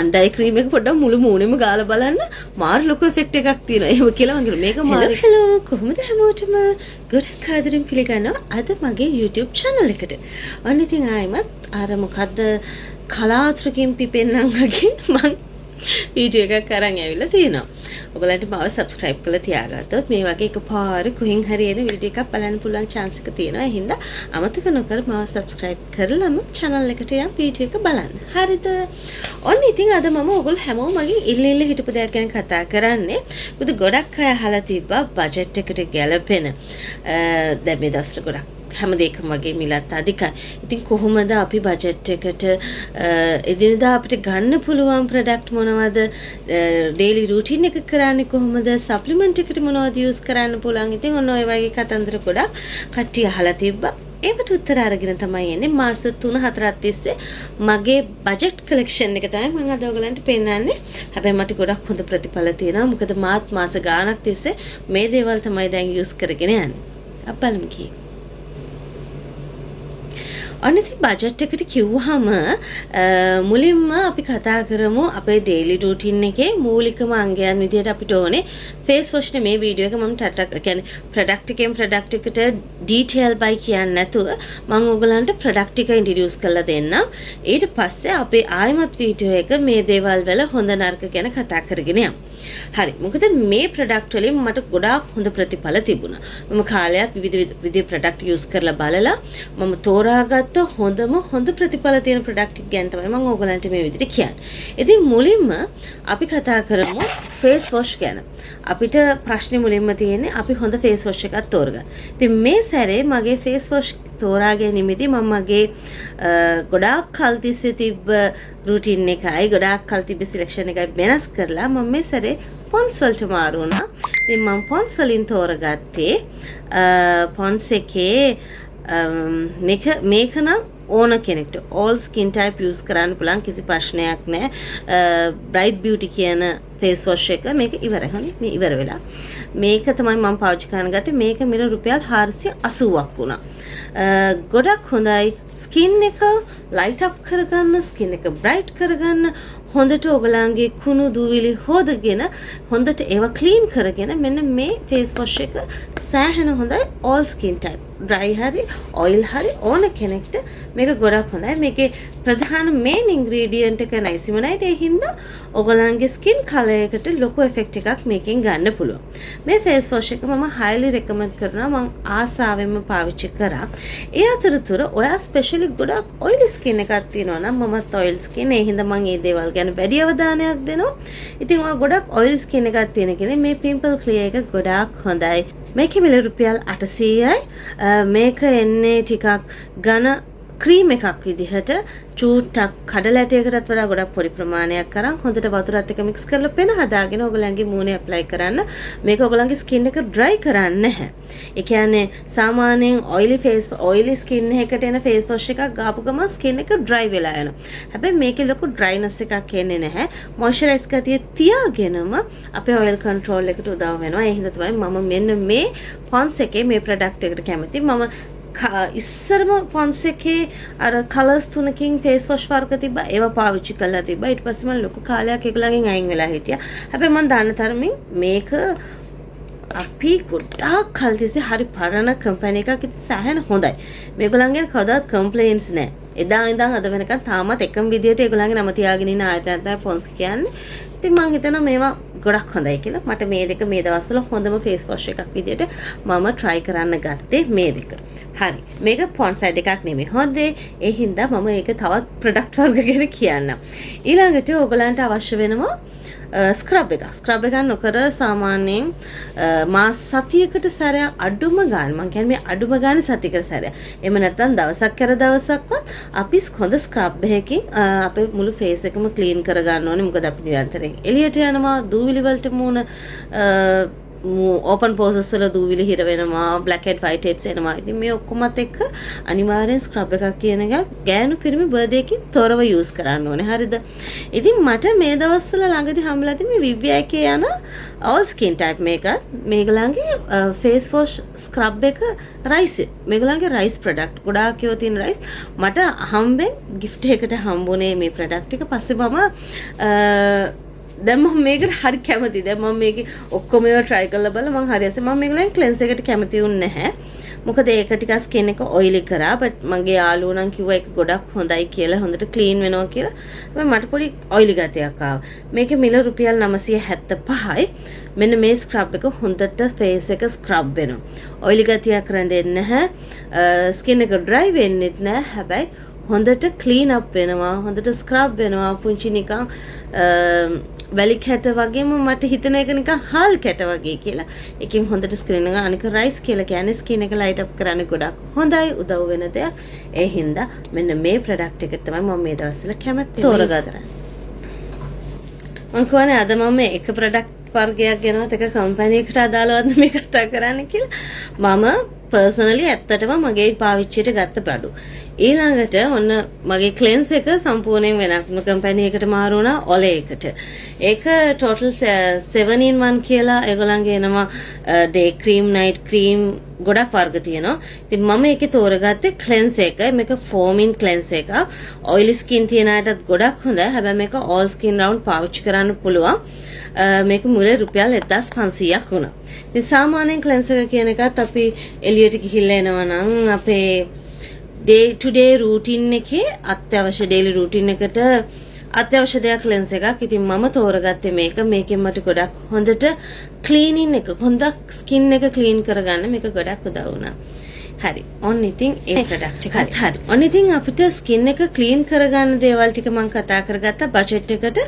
අන්ඩයි cream එක පොඩ්ඩක් මුළු මූණෙම ගාලා බලන්න මාර ලොකු ඉෆෙක්ට් එකක් තියෙනවා. එහෙම කියලා මම කියනවා මේක මාර. හෙලෝ කොහොමද හැමෝටම ගොඩක් ආදරෙන් පිළිගන්නවා අද මගේ YouTube channel එකට. ඔන්න ඉතින් ආයිමත් අර මොකද්ද කලාතුරකින් පිපෙන්නම් වගේ මම වීඩියෝ එකක් අරන් ඇවිල්ලා තියෙනවා. ඔයගලන්ට මාව subscribe කරලා තියාගත්තොත් මේ වගේ එකපාර කොහෙන් හරි එන වීඩියෝ එකක් බලන්න පුළුවන් chance එක තියෙනවා. ඒ හින්දා අමතක නොකර මාව subscribe කරලම channel එකට යම් වීඩියෝ එක බලන්න. හරිද? ඔන්න ඉතින් අද මම ඔයගොල්ලෝ හැමෝම මගෙන් ඉල්ල හිටපු දෙයක් ගැන කතා කරන්නේ. මොකද ගොඩක් අය අහලා තිබ්බා බජට් එකට ගැලපෙන දැන් මේ දවස්වල ගොඩක් හැම දෙයකම වගේ මිලත් අධිකයි. ඉතින් කොහොමද අපි බජට් එකට එදිනදා අපිට ගන්න පුළුවන් ප්‍රොඩක්ට් මොනවද? ඩේලි රූටින් එක කරන්නේ කොහොමද? සප්ලිමන්ට් එකට මොනවද යූස් කරන්න පුළුවන්? ඉතින් ඔන්න ඔය වගේ කතන්දර ගොඩක් කට්ටිය අහලා තිබ්බා. ඒකට උත්තර අරගෙන තමයි එන්නේ මාස 3-4ක් තිස්සේ මගේ බජට් කලෙක්ෂන් එක තමයි මම අද ඔයගලන්ට පෙන්නන්නේ. හැබැයි මට ගොඩක් හොඳ ප්‍රතිඵල තියෙනවා. මොකද මාස ගාණක් තිස්සේ මේ දේවල් තමයි දැන් යූස් කරගෙන යන්නේ. අප්පල්ම කී අනිත් බජට් එකට කිව්වහම මුලින්ම අපි කතා කරමු අපේ ඩේලි රූටින් එකේ මූලිකම අංගයන් විදිහට අපිට ඕනේ ෆේස් වොෂ් නේ. මේ වීඩියෝ එක මම කියන්නේ ප්‍රොඩක්ට් එකෙන් ප්‍රොඩක්ට් එකට ඩීටේල් බයි කියන්නේ නැතුව මම ඔයගලන්ට ප්‍රොඩක්ට් එක ඉන්ට්‍රොඩියුස් කරලා දෙන්නම්. ඊට පස්සේ අපේ ආයමත් වීඩියෝ එක මේ දේවල් වල හොඳ නරක ගැන කතා කරගෙන යමු. හරි. මොකද මේ ප්‍රොඩක්ට් වලින් මට ගොඩාක් හොඳ ප්‍රතිඵල තිබුණා. මම කාලයක් විවිධ ප්‍රොඩක්ට් යූස් කරලා බලලා මම තෝරාගත්ත හොඳ ප්‍රතිඵල තියෙන ප්‍රොඩක්ට් එක ගැන තමයි මම ඕගලන්ට මේ විදිහට කියන්නේ. ඉතින් මුලින්ම අපි කතා කරමු ෆේස් වොෂ් ගැන. අපිට ප්‍රශ්නේ මුලින්ම තියෙන්නේ අපි හොඳ ෆේස් වොෂ් එකක් තෝරගන්න. ඉතින් මේ සැරේ මගේ ෆේස් වොෂ් තෝරා ගැනීමේදී මම මගේ ගොඩාක් කල් තිස්සේ තිබ්බ රූටින් එකයි ගොඩාක් කල් තිබ්බ සිලෙක්ෂන් එකයි වෙනස් කරලා මම මේ සැරේ පොන්ස් වලට මාරු වුණා. ඉතින් මම පොන්ස් වලින් තෝරගත්තේ පොන්ස් එකේ මේක නම් ඕන කෙනෙක්ට all skin type use කරන්න පුළුවන් කිසි ප්‍රශ්නයක් නැහැ. bright beauty කියන face wash එක මේක ඉවරයි. හරි මේ ඉවර වෙලා මේක තමයි මම පාවිච්චි කරන්න ගත්තේ. මේක මිල රුපියල් 480ක් වුණා. ගොඩක් හොඳයි. skin එක light up කරගන්න, skin එක bright කරගන්න, හොඳට ඔයගලන්ගේ කුණු දූවිලි හොදගෙන හොඳට ඒවා ක්ලීන් කරගෙන මෙන්න මේ face wash එක සෑහෙන හොඳයි all skin type. dry hari oil hari ඕන කෙනෙක්ට මේක ගොඩක් හොඳයි. මේකේ ප්‍රධාන main ingredient එක niacinamide. ඒ හින්දා ඔයගලන්ගේ skin color එකට ලොකු effect එකක් මේකෙන් ගන්න පුළුවන්. මේ face wash එක මම highly recommend කරනවා. මම ආසාවෙන්ම පාවිච්චි කරා. ඒ අතරතුර ඔයා specially ගොඩක් oily skin එකක් තියෙනවා නම් මමත් oil skin. ඒ හින්දා මම මේ දේවල් ගැන වැඩි අවධානයක් දෙනවා. ඉතින් ඔයා ගොඩක් oily skin එකක් තියෙන කෙනෙක් මේ pimple clear එක ගොඩාක් හොඳයි. මේකේ මිල රුපියල් 800යි. මේක එන්නේ ටිකක් ඝන ක්‍රීම් එකක් විදිහට චූට්ටක් කඩල ඇටයකටත් වඩා ගොඩක් පොඩි ප්‍රමාණයක් කරන් හොඳට වතුරත් එක්ක මික්ස් කරලා පෙන හදාගෙන ඔයගලන්ගේ මූණේ ඇප්ලයි කරන්න. මේක ඔයගලන්ගේ ස්කින් එක ඩ්‍රයි කරන්නේ නැහැ. ඒ කියන්නේ සාමාන්‍යයෙන් ඔයිලි ස්කින් එකකට එන ෆේස් වොෂ් එකක් ගාපු ගමන් ස්කින් එක ඩ්‍රයි වෙලා යනවා. හැබැයි මේකේ ලොකු ඩ්‍රයිනස් එකක් එන්නේ නැහැ. මොයිස්චරයිස් ගතිය තියාගෙනම අපේ ඔයිල් කන්ට්‍රෝල් එකට උදව් වෙනවා. ඒ හින්දා තමයි මම මෙන්න මේ පොන්ස් එකේ මේ ප්‍රොඩක්ට් එකට කැමති. මම ඉස්සරම පොන්ස් එකේ අර කලර්ස් තුනකින් ෆේස් වොෂ් වර්ග තිබ්බා. ඒවා පාවිච්චි කරලා තිබ්බා. ඊට පස්සේ මම ලොකු කාලයක් ඒගොල්ලන්ගෙන් අයින් වෙලා හිටියා. හැබැයි මම දන්න තරමින් මේක අපි ගොඩාක් කල් තිස්සේ හරි පරණ කම්පැනි එකක්. ඉතින් සෑහෙන හොඳයි. මේගොල්ලන්ගෙන් කවදාවත් කම්ප්ලේන්ට්ස් නැහැ. එදා ඉඳන් අද වෙනකන් තාමත් එකම විදියට ඒගොල්ලන්ගේ නම තියාගෙන ඉන්න ආයතනයක් තමයි පොන්ස් කියන්නේ. ඉතින් මම හිතනවා මේවා ගොඩක් හොඳයි කියලා. මට මේ දෙක මේ දවස්වල හොඳම ෆේස් වොෂ් එකක් විදියට මම try කරන්න ගත්තේ මේ දෙක. හරි. මේක පොන්ස් සයිඩ් එකක් නෙමෙයි. හොඳේ. ඒ හින්දා මම ඒක තවත් ප්‍රොඩක්ට් වර්ග ගැන කියන්නම්. ඊළඟට ඔයගලන්ට අවශ්‍ය වෙනවා ස්ක්‍රබ් එක. ස්ක්‍රබ් එකක් නොකර සාමාන්‍යයෙන් මාස සතියකට සැරයක් අඩුම ගාන මම කියන්නේ මේ අඩුම ගාන සතියකට සැරයක්. එහෙම නැත්නම් දවසක් කර දවසක්වත් අපි හොඳ ස්ක්‍රබ් එකකින් අපේ මුළු ෆේස් එකම ක්ලීන් කර ගන්න ඕනේ. මොකද අපි නිරන්තරයෙන් එළියට යනවා, දූවිලි වලට මූණ ඕපන් පෝසස් වල දූවිලි හිර වෙනවා, බ්ලැක් හෙඩ් වයිට් හෙඩ්ස් එනවා. ඉතින් මේ ඔක්කොමත් එක්ක අනිවාර්යෙන් ස්ක්‍රබ් එකක් කියන එක ගෑනු පිරිමි බර්ත්ඩේ එකකින් තොරව යූස් කරන්න ඕනේ. හරිද? ඉතින් මට මේ දවස්වල ළඟදී හම්බෙලා තිබුණේ Vivia එකේ යන all skin type මේක. මේගොල්ලන්ගේ face wash scrub එක rice. මේගොල්ලන්ගේ rice product ගොඩාක් ඒවා තියෙන rice. මට හම්බෙන් gift එකකට හම්බුනේ මේ product එක. පස්සේ මම දැන් මම මේකට හරි කැමතියි. දැන් මම මේකේ ඔක්කොම ඒවා try කරලා බලලා මම හරියසේ මම මේගොල්ලන් cleanse එකට කැමති වුන්නේ නැහැ. මොකද ඒක ටිකක් skin එක oily කරා. but මගේ යාළුවෝ නම් කිව්වා ඒක ගොඩක් හොඳයි කියලා, හොඳට clean වෙනවා කියලා. හැබැයි මට පොඩි oily ගතියක් ආවා. මේකේ මිල රුපියල් 975යි. මෙන්න මේ ස්ක්‍රබ් එක හොඳට face එක ස්ක්‍රබ් වෙනවා. oily ගතියක් රැඳෙන්නේ නැහැ. skin එක dry වෙන්නෙත් නැහැ. හැබැයි හොඳට clean up වෙනවා. හොඳට scrub වෙනවා. පුංචි නිකන් වැලි කැට වගේම මට හිතෙන එක නිකන් හාල් කැට වගේ කියලා. එකකින් හොඳට ස්ක්‍රීන් එක අනික රයිස් කියලා කියන්නේ ස්කින් එක ලයිට් අප් කරන්න ගොඩක් හොඳයි, උදව් වෙන දෙයක්. ඒ හින්දා මෙන්න මේ ප්‍රොඩක්ට් එක තමයි මම මේ දවස්වල කැමති තෝරගත්තා. මම කියන්නේ අද මම එක ප්‍රොඩක්ට් වර්ගයක් ගෙනවත් එක කම්පැනි එකකට අදාළවද මේ කතා කරන්න කියලා. මම පර්සනලි ඇත්තටම මගේ පාවිච්චියට ගත්ත ප්‍රොඩක්ට්. ඊළඟට ඔන්න මගේ ක්ලෙන්ස් එක සම්පූර්ණයෙන් වෙනම කම්පැනි එකකට මාරු වුණා ඔලේ එකට. ඒක ටෝටල් 7 in 1 කියලා ඒගොල්ලන්ගේ එනවා ඩේ ක්‍රීම්, නයිට් ක්‍රීම් ගොඩක් වර්ග තියෙනවා. ඉතින් මම ඒකේ තෝරගත්තේ ක්ලෙන්ස් එක. මේක 4 in ක්ලෙන්ස් එක. ඔයිලි ස්කින් තියන අයටත් ගොඩක් හොඳයි. හැබැයි මේක all skin round පාවිච්චි කරන්න පුළුවන්. මේක මුල රුපියල් 1500ක් වුණා. ඉතින් සාමාන්‍යයෙන් ක්ලෙන්ස් එක කියන එකත් අපි එළියට ගිහිල්ලා එනවා නම් අපේ day to day routine එකේ අත්‍යවශ්‍ය daily routine එකට අත්‍යවශ්‍ය දෙයක් ක්ලෙන්ස් එකක්. ඉතින් මම තෝරගත්තේ මේක. මේකෙන් මට ගොඩක් හොඳට ක්ලීනින් එක, හොඳක් ස්කින් එක ක්ලීන් කරගන්න මේක ගොඩක් උදව් වුණා. හරි. ඔන්න ඉතින් ඒ ප්‍රොඩක්ට් එකත් හරි. ඔන්න ඉතින් අපිට ස්කින් එක ක්ලීන් කරගන්න දේවල් ටික මම කතා කරගත්තා බජට් එකට.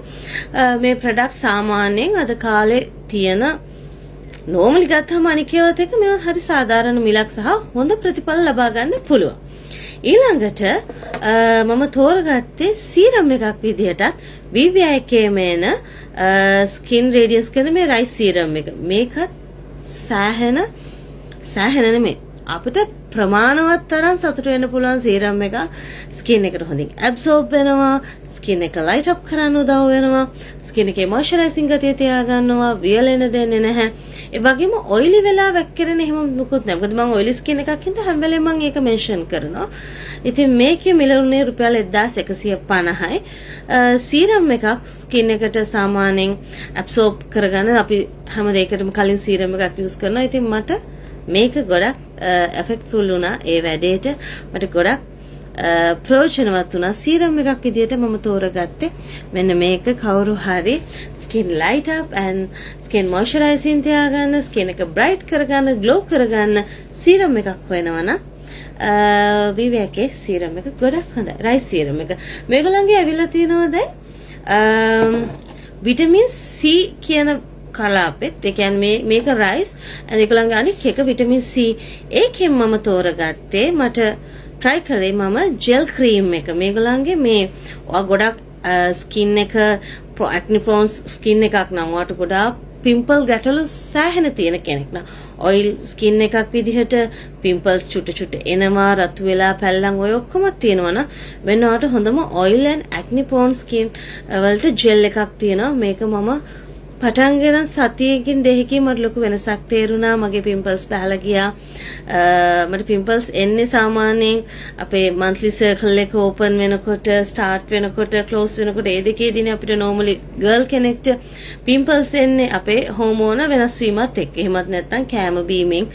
මේ ප්‍රොඩක්ට් සාමාන්‍යයෙන් අද කාලේ තියෙන normally ගත්තම අනිකේවත් එක මේවා හරි සාධාරණ මිලක් සහ හොඳ ප්‍රතිඵල ලබා ගන්න පුළුවන්. ඊළඟට මම තෝරගත්තේ සීරම් එකක් විදිහටත් Vivia එකේ මේන ස්කින් රේඩියන්ස් කරන මේ රයිස් සීරම් එක. මේකත් සෑහෙන නෙමෙයි. අපිට ප්‍රමාණවත් තරම් සතුට වෙන්න පුළුවන් සීරම් එක. ස්කින් එකට හොඳින් ඇබ්සෝබ් වෙනවා, ස්කින් එක ලයිට් අප් කරන්න උදව් වෙනවා, ස්කින් එකේ මොයිස්චරයිසින් ගතිය තියාගන්නවා, වියලෙන දෙන්නේ නැහැ. ඒ වගේම ඔයිලි වෙලා වැක්කිරෙන එහෙම මොකුත් නැහැ. මොකද මම ඔයිලි ස්කින් එකක් හින්දා හැම වෙලේම මම ඒක මෙන්ෂන් කරනවා. ඉතින් මේකේ මිලුනේ රුපියල් 1150යි. සීරම් එකක් ස්කින් එකට සාමාන්‍යයෙන් ඇබ්සෝබ් කරගන්න අපි හැම දෙයකටම කලින් සීරම් එකක් යූස් කරනවා. ඉතින් මට මේක ගොඩක් එෆෙක්ට්ෆුල් වුණා ඒ වැඩේට. මට ගොඩක් ප්‍රයෝජනවත් වුණා. සීරම් එකක් විදියට මම තෝරගත්තේ මෙන්න මේක. කවුරු හරි skin light up and skin moisturizing තියාගන්න, skin එක bright කරගන්න, glow කරගන්න සීරම් එකක් වෙනවනම් Vivia එකේ සීරම් එක ගොඩක් හොඳයි. රයිස් සීරම් එක. මේගොල්ලන්ගේ ඇවිල්ලා තියෙනවා දැන් විටමින් C කියන කලාපෙත්. ඒ කියන්නේ මේක රයිස් ඒගොල්ලන්ගේ අනික් එක විටමින් C. ඒකෙන් මම තෝරගත්තේ මට try කරේ මම gel cream එක. මේගොල්ලන්ගේ මේ ගොඩක් skin එක acne prone skin එකක් නම් ඔයාට ගොඩාක් pimple ගැටලු සෑහෙන තියෙන කෙනෙක් නම් oil skin එකක් විදිහට pimples චුට්ට එනවා, රතු වෙලා පැල්ලම් ඔය ඔක්කොම තියෙනවා නම් වෙන ඔයාට හොඳම oil and acne prone skin වලට gel එකක් තියෙනවා. මේක මම පටන් ගන්න සතියකින් දෙකකින් මට ලොකු වෙනසක් තේරුණා. මගේ පිම්පල්ස් පහළ ගියා. මට පිම්පල්ස් එන්නේ සාමාන්‍යයෙන් අපේ monthly circle එක open වෙනකොට, start වෙනකොට, close වෙනකොට ඒ දෙකේදීනේ අපිට normally girl කෙනෙක්ට පිම්පල්ස් එන්නේ අපේ හෝමෝන වෙනස් වීමත් එක්ක. එහෙමත් නැත්නම් කැම බීමෙන්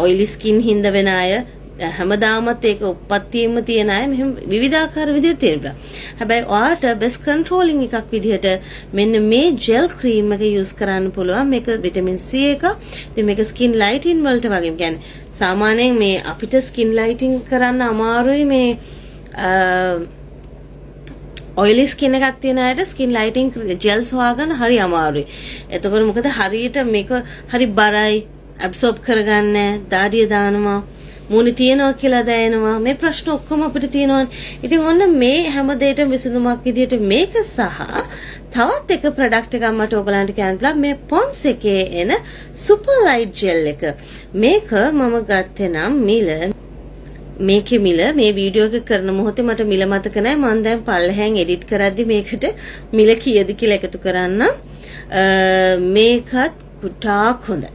oily skin හින්දා වෙන අය හැමදාමත් ඒක උප්පත්තියෙම තියෙන අය මෙහෙම විවිධාකාර විදිහට තියෙනවා. හැබැයි ඔයාට best controlling එකක් විදිහට මෙන්න මේ gel cream එක use කරන්න පුළුවන්. මේක vitamin C එක. ඉතින් මේක skin lighting වලට වගේ කියන්නේ සාමාන්‍යයෙන් මේ අපිට skin lighting කරන්න අමාරුයි මේ oily skin එකක් තියෙන අයට skin lighting gels හොයාගන්න හරි අමාරුයි. එතකොට මොකද හරියට මේක හරි බරයි, absorb කරගන්න, දාඩිය දානවා, මූණේ තියනවා කියලා දැනෙනවා. මේ ප්‍රශ්න ඔක්කොම අපිට තියෙනවා. ඉතින් ඔන්න මේ හැම දෙයකටම විසඳුමක් විදියට මේක සහ තවත් එක ප්‍රොඩක්ට් එකක් මට ඔයගලන්ට කියන්න පුළුවන් මේ Pond's එකේ එන Super Light Gel එක. මේක මම ගත්තේ නම් මිල මේකේ මිල මේ වීඩියෝ එක කරන මොහොතේ මට මිල මතක නැහැ. මම දැන් පල්ලෙහෙන් එඩිට් කරද්දි මේකට මිල කීයද කියලා එකතු කරන්න. මේකත් කුටාක් හොඳයි.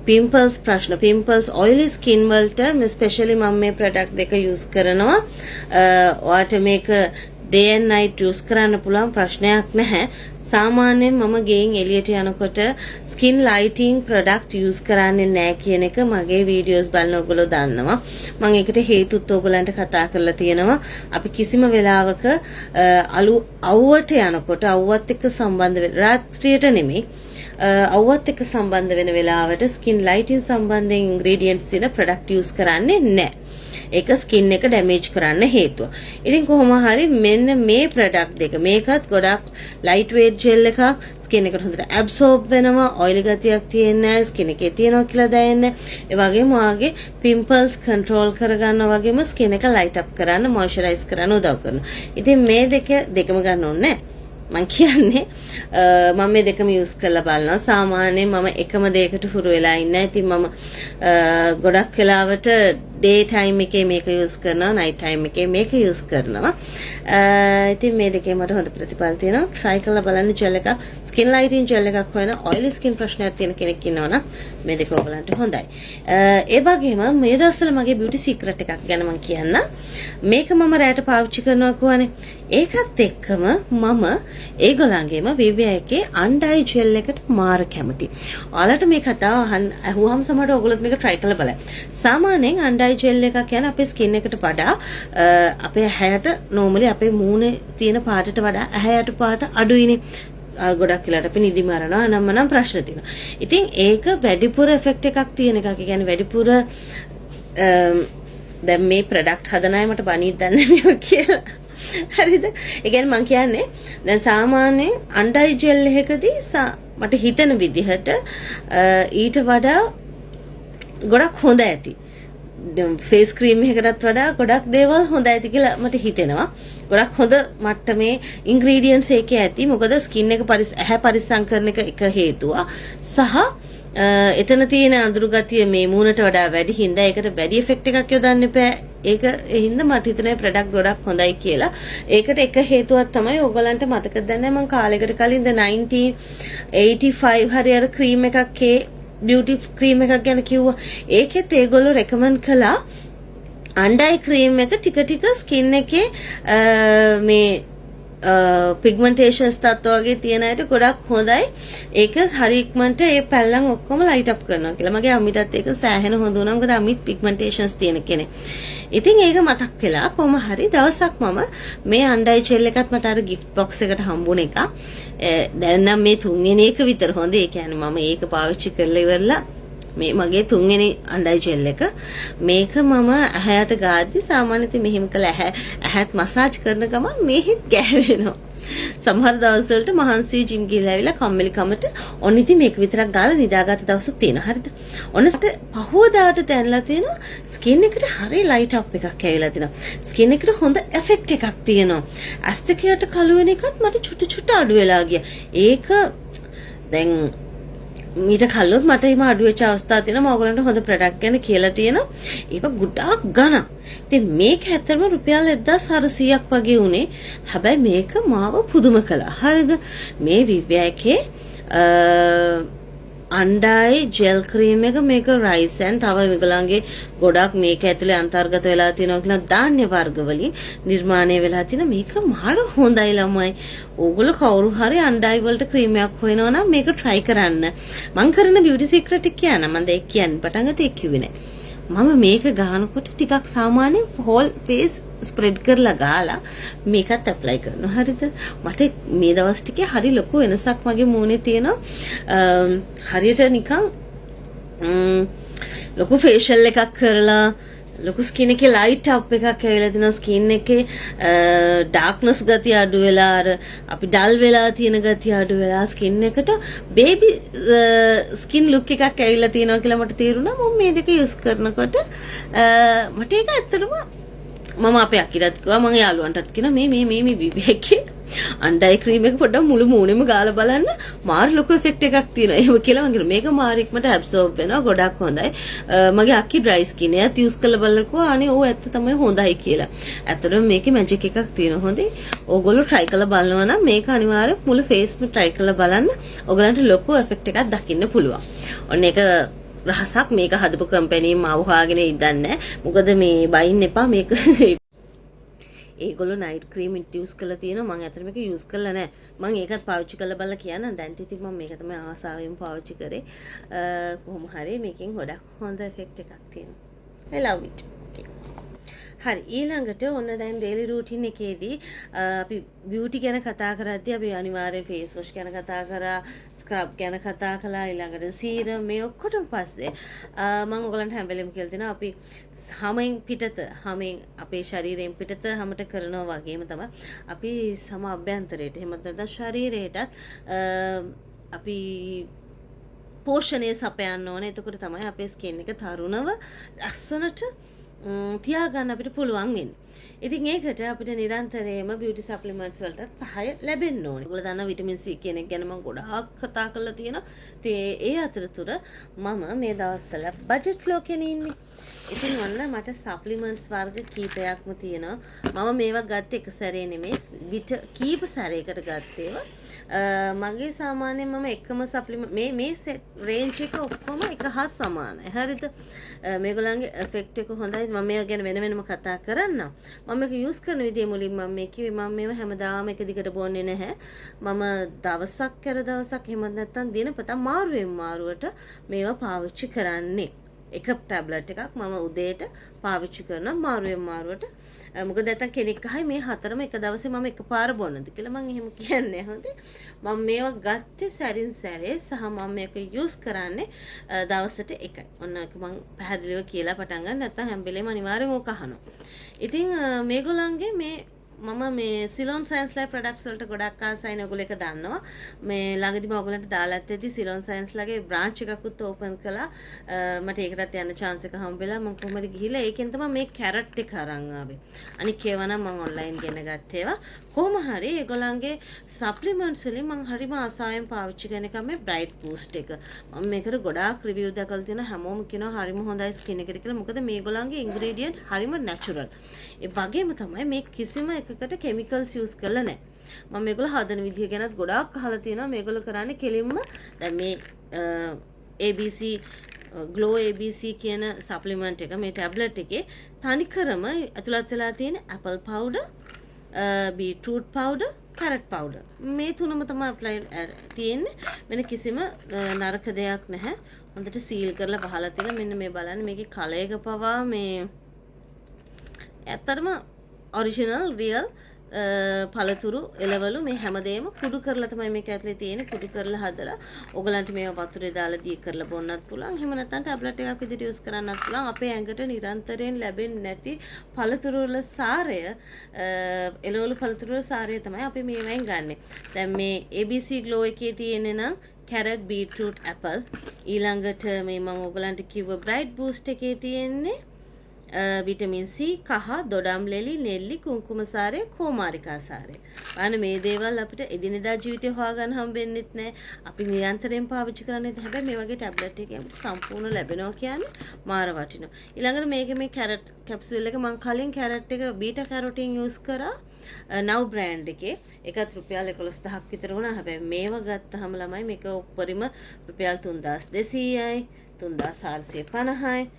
pimples ප්‍රශ්න pimples oily skin වලට ස්පෙෂලි මම මේ ප්‍රොඩක්ට් දෙක යූස් කරනවා. ඔයාට මේක day and night යූස් කරන්න පුළුවන් ප්‍රශ්නයක් නැහැ. සාමාන්‍යයෙන් මම ගෙයින් එළියට යනකොට skin lighting product යූස් කරන්නේ නැහැ කියන එක මගේ වීඩියෝස් බලන ඔයගොල්ලෝ දන්නවා. මම ඒකට හේතුත් ඔයගලන්ට කතා කරලා තියෙනවා. අපි කිසිම වෙලාවක අවුවට යනකොට අවුවත් එක්ක සම්බන්ධ වෙන රාත්‍රියට නෙමෙයි අවුවත් එක්ක සම්බන්ධ වෙන වෙලාවට skin lighting සම්බන්ධයෙන් ingredients තියෙන product use කරන්නේ නැහැ. ඒක skin එක damage කරන්න හේතුව. ඉතින් කොහොම හරි මෙන්න මේ product දෙක මේකත් ගොඩක් light weight gel එකක් skin එකට හොඳට absorb වෙනවා, oily ගතියක් තියෙන්නේ නැහැ, skin එකේ තියෙනවා කියලා දැනෙන්නේ. ඒ වගේම ඔයාගේ pimples control කරගන්නවා වගේම skin එක light up කරන්න, moisturize කරන්න උදව් කරනවා. ඉතින් මේ දෙකම ගන්න ඕනේ නැහැ. මම කියන්නේ මම මේ දෙකම යූස් කරලා බලනවා. සාමාන්‍යයෙන් මම එකම දෙයකට හුරු වෙලා ඉන්නේ. ඉතින් මම ගොඩක් වෙලාවට day time එකේ මේක යූස් කරනවා, night time එකේ මේක යූස් කරනවා. ඉතින් මේ දෙකේ මට හොඳ ප්‍රතිඵල තියෙනවා. try කරලා බලන්න gel එක skin lighting gel එකක් හොයන oily skin ප්‍රශ්නයක් තියෙන කෙනෙක් ඉන්නවනම් මේ දෙක ඔයගලන්ට හොඳයි. ඒ වගේම මේ දවස්වල මගේ beauty secret එකක් ගැන මම කියන්න. මේක මම රැට පාවිච්චි කරනවා කියන්නේ ඒකත් එක්කම මම ඒගොල්ලන්ගේම VVI එකේ under eye gel එකට මාර කැමති. ඔයාලට මේ කතාව අහුවම සමහරවිට ඔයගොල්ලොත් මේක try කරලා බලන්න. සාමාන්‍යයෙන් under eye gel එකක් කියන්නේ අපේ skin එකට වඩා අපේ ඇහැට normally අපේ මූණේ තියෙන පාටට වඩා ඇහැයට පාට අඩුයිනේ. ගොඩක් වෙලාට අපි නිදි මරනවා නම් ප්‍රශ්න තියෙනවා. ඉතින් ඒක වැඩිපුර effect එකක් තියෙන එකක්. ඒ කියන්නේ වැඩිපුර දැන් මේ product හදන අය මට බණීත් දන්නේ මේක කියලා. හරිද? ඒ කියන්නේ මම කියන්නේ දැන් සාමාන්‍යයෙන් under eye gel එකකදී මට හිතෙන විදිහට ඊට වඩා ගොඩක් හොඳ ඇති. ෆේස් ක්‍රීම් එකකටත් වඩා ගොඩක් දේවල් හොඳ ඇති කියලා මට හිතෙනවා. ගොඩක් හොඳ මට්ටමේ ඉන්ග්‍රීඩියන්ට්ස් එකේ ඇති. මොකද ස්කින් එක ඇහැ පරිස්සම් කරන එක හේතුව. සහ එතන තියෙන අඳුරු ගතිය මේ මූණට වඩා වැඩි හින්දා ඒකට වැඩි ඉෆෙක්ට් එකක් යොදන්න එපා. ඒක හින්දා මට හිතෙනවා ප්‍රොඩක්ට් ගොඩක් හොඳයි කියලා. ඒකට එක හේතුවක් තමයි ඕගලන්ට මතකද නැහැ මම කාලයකට කලින් 1985 හරි අර ක්‍රීම් එකක් beauty cream එකක් ගැන කිව්වා. ඒකෙත් ඒගොල්ලෝ recommend කළා under eye cream එක ටික ටික skin එකේ මේ pigmentations තත්ත්ව වගේ තියෙන අයට ගොඩක් හොඳයි. ඒක හරි ඉක්මනට ඒ පැල්ලම් ඔක්කොම light up කරනවා කියලා. මගේ අම්මිටත් ඒක සෑහෙන හොඳ වුණා. මොකද අම්මිත් pigmentations තියෙන කෙනෙක්. ඉතින් ඒක මතක් වෙලා කොහොම හරි දවසක් මම මේ under eye gel එකත් මට අර gift box එකට හම්බුණ එක. දැන් නම් මේ තුන්වෙනි එක විතර හොඳ. ඒ කියන්නේ මම ඒක පාවිච්චි කරලා ඉවරලා මේ මගේ තුන්වෙනි under eye gel එක. මේක මම ඇහැට ගාද්දි සාමාන්‍යයෙන් මෙහෙම කළ ඇහත් මසාජ් කරන ගමන් මේහිත් ගෑවෙනවා. සමහර දවස්වලට මහන්සි ජිම් ගිහලා ආවිලා කම්මැලි කමට ඔන්න ඉතින් මේක විතරක් ගාලා නිදාගත්ත දවසක් තියෙනවා. හරිද? ඔන්න පහුවදාට දැනලා තියෙනවා ස්කින් එකට හරිය ලයිට් අප් එකක් ඇවිල්ලා තියෙනවා. ස්කින් එකට හොඳ එෆෙක්ට් එකක් තියෙනවා. ඇස් දෙකයට කළු වෙන එකත් මට චුට්ටු අඩු වෙලා ගියා. ඒක දැන් මීට කල්ලොත් මට එහෙම අඩු වෙච්ච අවස්ථා තියෙනවා. මම ඔයගලන්ට හොඳ ප්‍රොඩක්ට් ගැන කියලා තියෙනවා. ඒක ගොඩාක් ගණන්. ඉතින් මේක ඇත්තටම රුපියල් 1400ක් වගේ උනේ. හැබැයි මේක මාව පුදුම කළා. හරිද? මේ VVI එකේ under eye gel cream එක මේක rice and තව මේගොල්ලන්ගේ ගොඩක් මේක ඇතුලේ අන්තර්ගත වෙලා තියෙනවා කියලා ධාන්‍ය වර්ග වලින් නිර්මාණය වෙලා තියෙන මේක මාර හොඳයි ළමයි. ඕගොල්ලෝ කවුරු හරි under eye වලට ක්‍රීම් එකක් හොයනවා නම් මේක try කරන්න. මම කරන beauty secret එක කියන්න මම දැන් කියන්නේ පටන් ගත්තේ ඒක කිව්වේ නෑ. මම මේක ගානකොට ටිකක් සාමාන්‍ය whole face ස්ප්‍රෙඩ් කරලා ගාලා මේකත් ඇප්ලයි කරනවා. හරිද? මට මේ දවස් ටිකේ හරි ලොකු වෙනසක් මගේ මූණේ තියෙනවා. හරියට නිකන් ලොකු ෆේෂල් එකක් කරලා ලොකු ස්කින් එකේ ලයිට් අප් එකක් ඇවිල්ලා තිනවා. ස්කින් එකේ ඩාර්ක්නස් ගතිය අඩු වෙලා අර අපි ඩල් වෙලා තියෙන ගතිය අඩු වෙලා ස්කින් එකට බේබි ස්කින් ලුක් එකක් ඇවිල්ලා තියෙනවා කියලා මට තේරුණා. මම මේ දෙක යූස් කරනකොට මට ඒක ඇත්තටම මම අපේ අකිරත් කිව්වා මම යාළුවන්ටත් කියනවා මේ විවේකේ අන්ඩයි ක්‍රීම් එක පොඩ්ඩක් මුළු මූණෙම ගාලා බලන්න මාර ලොකු ඉෆෙක්ට් එකක් තියෙනවා. එහෙම කියලා මම කියනවා මේක මාරික්මට ඇබ්සෝබ් වෙනවා ගොඩක් හොඳයි. මගේ අක්කි ඩ්‍රයි ස්කින් එකත් යූස් කරලා බලලා අනේ ඕ ඇත්ත තමයි හොඳයි කියලා. ඇත්තටම මේකේ මැජික් එකක් තියෙනවා හොඳයි. ඕගොල්ලෝ try කරලා බලනවා නම් මේක අනිවාර්යෙන් මුළු face එක try කරලා බලන්න. ඕගලන්ට ලොකු ඉෆෙක්ට් එකක් දකින්න පුළුවන්. ඔන්න ඒක රහසක් මේක හදපු කම්පැනි මාව හොයාගෙන ඉඳන්නේ. මොකද මේ බයින් එපා මේක ඒගොල්ලෝ නයිට් ක්‍රීම් යූස් කරලා තියෙනවා. මම අතට මේක යූස් කරලා නැහැ. මම ඒකත් පාවිච්චි කරලා බලලා කියන්න. දැන් ඉතින් මම මේක තමයි ආසාවෙන් පාවිච්චි කරේ. කොහොම හරි මේකෙන් ගොඩක් හොඳ ඉෆෙක්ට් එකක් තියෙනවා. I love it. Okay. හරි ඊළඟට ඔන්න දැන් ඩේලි රූටින් එකේදී අපි බියුටි ගැන කතා කරද්දී අපි අනිවාර්යෙන් ෆේස් වොෂ් ගැන කතා කරා, ස්ක්‍රබ් ගැන කතා කළා, ඊළඟට සීරම් මේ ඔක්කොටම පස්සේ මම ඔයගලන්ට හැම වෙලෙම කියලා දෙනවා අපි හැමෙන් අපේ ශරීරයෙන් පිටත හැමත කරනවා වගේම තමයි අපි සම අභ්‍යන්තරයට එහෙම නැත්නම් ශරීරයටත් අපි පෝෂණය සපයන්න ඕනේ. එතකොට තමයි අපේ ස්කින් එක තරුණව ලස්සනට තියාගන්න අපිට පුළුවන් වෙන්නේ. ඉතින් ඒකට අපිට නිරන්තරයෙන්ම බියුටි සප්ලිමන්ට්ස් වලට සහාය ලැබෙන්න ඕනේ. ඔයගොල්ලෝ දන්නවා විටමින් C කියන එක ගැන මම ගොඩාක් කතා කරලා තියෙනවා. ඉතින් ඒ අතරතුර මම මේ දවස්වල බජට් ලෝකෙනේ ඉන්නේ. ඉතින් ඔන්න මට සප්ලිමන්ට්ස් වර්ග කීපයක්ම තියෙනවා. මම මේවා ගත්තේ එක සැරේ නෙමෙයි කීප සැරයකට ගත්තේවා. මගේ සාමාන්‍යයෙන් මම එකම සප්ලිමන්ට් මේ සෙට් රේන්ජ් එක ඔක්කොම එක හා සමානයි. හරිද? මේගොල්ලන්ගේ ඉෆෙක්ට් එක හොඳයි. මම මේවා ගැන වෙනම කතා කරන්නම්. මම මේක යූස් කරන විදිය මුලින් මම මේ කිව්වේ මම මේව හැමදාම එක දිගට බොන්නේ නැහැ. මම දවසක් කර දවසක් එහෙම නැත්නම් දිනපතා මාරුවෙන් මාරුවට මේවා පාවිච්චි කරන්නේ. එක ටැබ්ලට් එකක් මම උදේට පාවිච්චි කරනවා මාරුවෙන් මාරුවට. මොකද නැත්නම් කෙනෙක් අහයි මේ හතරම එක දවසේ මම එකපාර බොන්නද කියලා මම එහෙම කියන්නේ හොඳේ. මම මේවා ගත්තේ සැරින් සැරේ සහ මම මේක යූස් කරන්නේ දවසට එකයි. ඔන්න ඒක මම පැහැදිලිව කියලා පටන් ගන්න නැත්නම් හැම වෙලේම අනිවාර්යෙන් ඕක අහනවා. ඉතින් මේගොල්ලන්ගේ මම මේ සිලොන් සයන්ස් ලයිෆ් ප්‍රොඩක්ට්ස් වලට ගොඩක් ආසයි නේ. ඔයගොල්ලෝ ඒක දන්නවා. මේ ළඟදිම ඔයගොල්ලන්ට දාලා ඇත්තේදී සිලොන් සයන්ස් ලගේ බ්‍රාන්ච් එකකුත් ඕපන් කළා. මට ඒකටත් යන්න chance එක හම්බෙලා මම කොහමද ගිහිල්ලා ඒකෙන් තමයි මේ කැරට් එක අරන් ආවේ. අනික ඒවා නම් මම ඔන්ලයින් ගෙන ගත්ත ඒවා. කොහොම හරි ඒගොල්ලන්ගේ සප්ලිමන්ට්ස් වලින් මම හරිම ආසාවෙන් පාවිච්චි කරන එක මේ බ්‍රයිට් බූස්ට් එක. මම මේකට ගොඩාක් රිවිව් දැකලා තියෙනවා. හැමෝම කියනවා හරිම හොඳයි ස්කින් එකට කියලා. මොකද මේගොල්ලන්ගේ ඉන්ග්‍රීඩියන්ට් හරිම නැචරල්. ඒ වගේම තමයි මේ කිසිම එකකට කෙමිකල්ස් යූස් කරලා නැහැ. මම මේගොල්ලෝ හදන විදිය ගැනත් ගොඩාක් අහලා තියෙනවා. මේගොල්ලෝ කරන්නේ කෙලින්ම දැන් මේ ABC Glow ABC කියන සප්ලිමන්ට් එක මේ ටැබ්ලට් එකේ තනිකරම ඇතුළත් වෙලා තියෙන Apple powder, beetroot powder, carrot powder මේ තුනම තමයි ඇප්ලයි තියෙන්නේ. වෙන කිසිම නරක දෙයක් නැහැ. හොඳට සීල් කරලා වහලා තියෙනවා. මෙන්න මේ බලන්න මේකේ කලර් එක පවා මේ ඇත්තටම ඔරිජිනල් රියල් පළතුරු එළවලු මේ හැමදේම කුඩු කරලා තමයි මේක ඇතුලේ තියෙන්නේ. කුඩු කරලා හදලා ඔයගලන්ට මේවා වතුරේ දාලා දී කරලා බොන්නත් පුළුවන්. එහෙම නැත්නම් ටැබ්ලට් එකක් විදිහට යූස් කරන්නත් පුළුවන්. අපේ ඇඟට නිරන්තරයෙන් ලැබෙන්නේ නැති පළතුරු වල සාරය එළවලු පළතුරු වල සාරය තමයි අපි මේවෙන් ගන්නෙ. දැන් මේ ABC Glow එකේ තියෙන්නේ නම් කැරට්, බීට්‍රූට්, ඇපල්. ඊළඟට මේ මම ඔයගලන්ට කිව්ව බ්‍රයිට් බූස්ට් එකේ තියෙන්නේ විටමින් C, කහ, දොඩම් ලෙලි, නෙල්ලි, කුංකුම සාරය, කෝමාරිකා සාරය. අන්න මේ දේවල් අපිට එදිනෙදා ජීවිතේ හොයාගන්න හම්බෙන්නෙත් නැහැ. අපි නිරන්තරයෙන් පාවිච්චි කරන්නේ නැහැ. හැබැයි මේ වගේ ටැබ්ලට් එකකින් අපිට සම්පූර්ණ ලැබෙනවා කියන්නේ මාර වටිනවා. ඊළඟට මේකේ මේ කැරට් කැප්සූල් එක මම කලින් කැරට් එක බීටා කැරොටින් යූස් කරා. නව් බ්‍රෑන්ඩ් එකේ ඒකත් රුපියල් 11000ක් විතර වුණා. හැබැයි මේවා ගත්තාම ළමයි මේක උඩරිම රුපියල් 3200යි, 3450යි.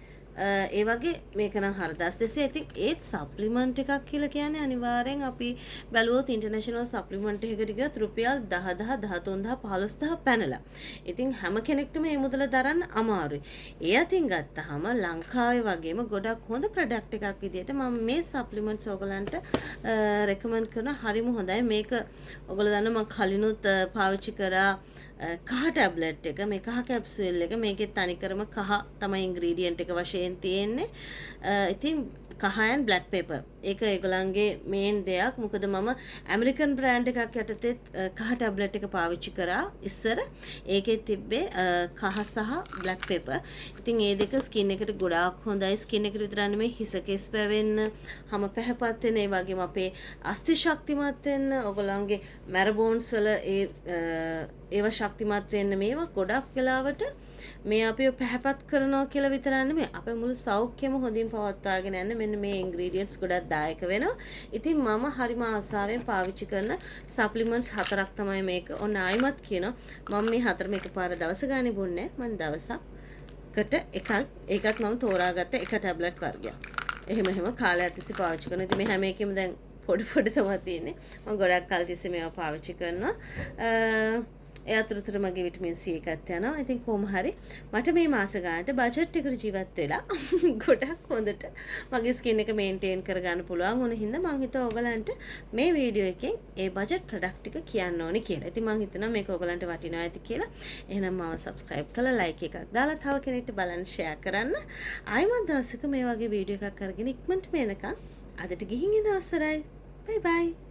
ඒ වගේ මේක නම් 4200. ඉතින් ඒත් සප්ලිමන්ට් එකක් කියලා කියන්නේ අනිවාර්යෙන් අපි බැලුවොත් ඉන්ටර්නැෂනල් සප්ලිමන්ට් එකකට ගියොත් රුපියල් 10000 13000 15000 පැනලා. ඉතින් හැම කෙනෙක්ටම මේ මුදල දරන්න අමාරුයි. ඒ අතින් ගත්තාම ලංකාවේ වගේම ගොඩක් හොඳ ප්‍රොඩක්ට් එකක් විදිහට මම මේ සප්ලිමන්ට්ස් ඔයගලන්ට රෙකමන්ඩ් කරන හරිම හොඳයි. මේක ඔයගොල්ලෝ දන්නවා මම කලිනුත් පාවිච්චි කරා කහ ටැබ්ලට් එක. මේ කහ කැප්සූල් එක මේකේ තනිකරම කහ තමයි ඉන්ග්‍රීඩියන්ට් එක වශයෙන් තියෙන්නේ. ඉතින් කහ and black pepper. ඒක ඒගොල්ලන්ගේ මේන් දෙයක්. මොකද මම ඇමරිකන් බ්‍රෑන්ඩ් එකක් යටතේ කහ ටැබ්ලට් එක පාවිච්චි කරා ඉස්සර. ඒකේ තිබ්බේ කහ සහ black pepper. ඉතින් ඒ දෙක ස්කින් එකට ගොඩාක් හොඳයි. ස්කින් එකට විතර නෙමෙයි හිස කෙස් පැවෙන්න, හැම පැහැපත් වෙන, ඒ වගේම අපේ අස්ථි ශක්තිමත් වෙන්න, ඔයගොල්ලන්ගේ මැරබෝන්ස් වල ඒවා ශක්තිමත් වෙන්න මේවා ගොඩක් වෙලාවට මේ අපිව පැහැපත් කරනවා කියලා විතරක් නෙමෙයි අපේ මුළු සෞඛ්‍යම හොඳින් පවත්වාගෙන යන්න මෙන්න මේ ඉන්ග්‍රීඩියන්ට්ස් ගොඩක් දායක වෙනවා. ඉතින් මම හරිම ආසාවෙන් පාවිච්චි කරන සප්ලිමන්ට්ස් 4ක් තමයි මේක. ඔන්න ආයිමත් කියනවා මම මේ හතරම එකපාර දවස ගානේ බොන්නේ. මම දවසකට එකක් ඒකත් මම තෝරාගත්ත එක ටැබ්ලට් වර්ගයක්. එහෙම කාලයක් තිස්සේ පාවිච්චි කරනවා. ඉතින් මේ හැම එකෙම දැන් පොඩි තමයි තියෙන්නේ. මම ගොඩක් කල් තිස්සේ මේවා පාවිච්චි කරනවා. ඒ අතරතුර මගේ විටමින් C එකත් යනවා. ඉතින් කොහොම හරි මට මේ මාස ගානට බජට් එකට ජීවත් වෙලා ගොඩක් හොඳට මගේ ස්කින් එක මේන්ටේන් කරගන්න පුළුවන් වුණ හින්දා මම හිතුවා ඔයගලන්ට මේ වීඩියෝ එකෙන් ඒ බජට් ප්‍රොඩක්ට් ටික කියන්න ඕනේ කියලා. ඉතින් මම හිතනවා මේක ඔයගලන්ට වටිනවා ඇති කියලා. එහෙනම් මාව subscribe කරලා like එකක් දාලා තව කෙනෙක්ට බලන්න share කරන්න. ආයිමත් දවසක මේ වගේ වීඩියෝ එකක් අරගෙන ඉක්මනට මේනකම් අදට ගිහින් එන අවසරයි. bye bye.